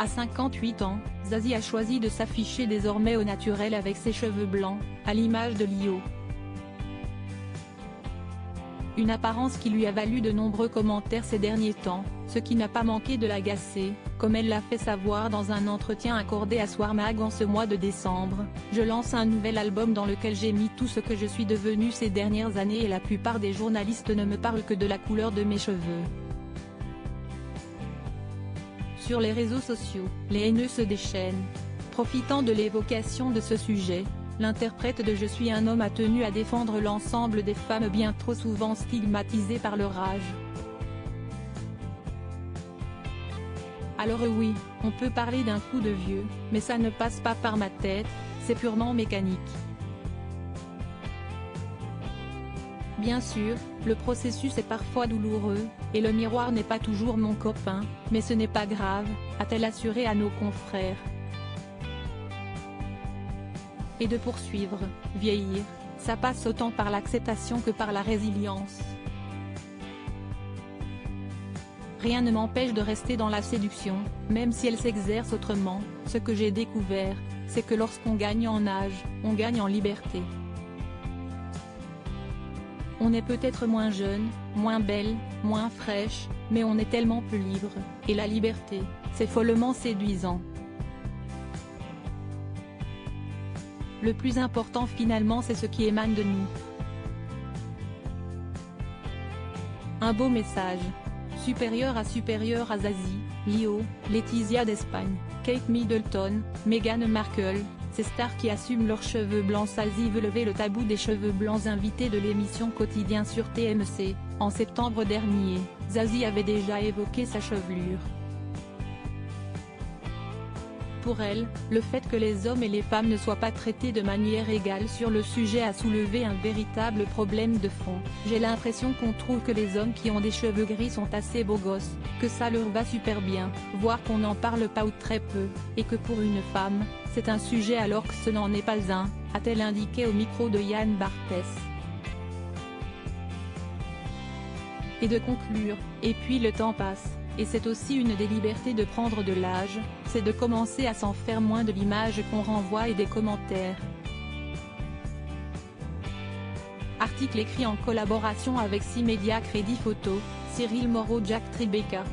À 58 ans, Zazie a choisi de s'afficher désormais au naturel avec ses cheveux blancs, à l'image de Lio. Une apparence qui lui a valu de nombreux commentaires ces derniers temps, ce qui n'a pas manqué de l'agacer, comme elle l'a fait savoir dans un entretien accordé à Soir Mag en ce mois de décembre. Je lance un nouvel album dans lequel j'ai mis tout ce que je suis devenue ces dernières années et la plupart des journalistes ne me parlent que de la couleur de mes cheveux. Sur les réseaux sociaux, les haineux se déchaînent. Profitant de l'évocation de ce sujet, l'interprète de Je suis un homme a tenu à défendre l'ensemble des femmes bien trop souvent stigmatisées par leur âge. Alors oui, on peut parler d'un coup de vieux, mais ça ne passe pas par ma tête, c'est purement mécanique. Bien sûr, le processus est parfois douloureux, et le miroir n'est pas toujours mon copain, mais ce n'est pas grave, a-t-elle assuré à nos confrères. Et de poursuivre, vieillir, ça passe autant par l'acceptation que par la résilience. Rien ne m'empêche de rester dans la séduction, même si elle s'exerce autrement. Ce que j'ai découvert, c'est que lorsqu'on gagne en âge, on gagne en liberté. On est peut-être moins jeune, moins belle, moins fraîche, mais on est tellement plus libre, et la liberté, c'est follement séduisant. Le plus important finalement c'est ce qui émane de nous. Un beau message. Supérieur à Zazie, Lio, Laetitia d'Espagne, Kate Middleton, Meghan Markle, ces stars qui assument leurs cheveux blancs. Zazie veut lever le tabou des cheveux blancs. Invité de l'émission Quotidien sur TMC, en septembre dernier, Zazie avait déjà évoqué sa chevelure. Pour elle, le fait que les hommes et les femmes ne soient pas traités de manière égale sur le sujet a soulevé un véritable problème de fond. J'ai l'impression qu'on trouve que les hommes qui ont des cheveux gris sont assez beaux gosses, que ça leur va super bien, voire qu'on n'en parle pas ou très peu, et que pour une femme, c'est un sujet alors que ce n'en est pas un, a-t-elle indiqué au micro de Yann Barthès. Et de conclure, et puis le temps passe. Et c'est aussi une des libertés de prendre de l'âge, c'est de commencer à s'en faire moins de l'image qu'on renvoie et des commentaires. Article écrit en collaboration avec 6 médias Crédit Photo, Cyril Moreau, Jack Tribeca.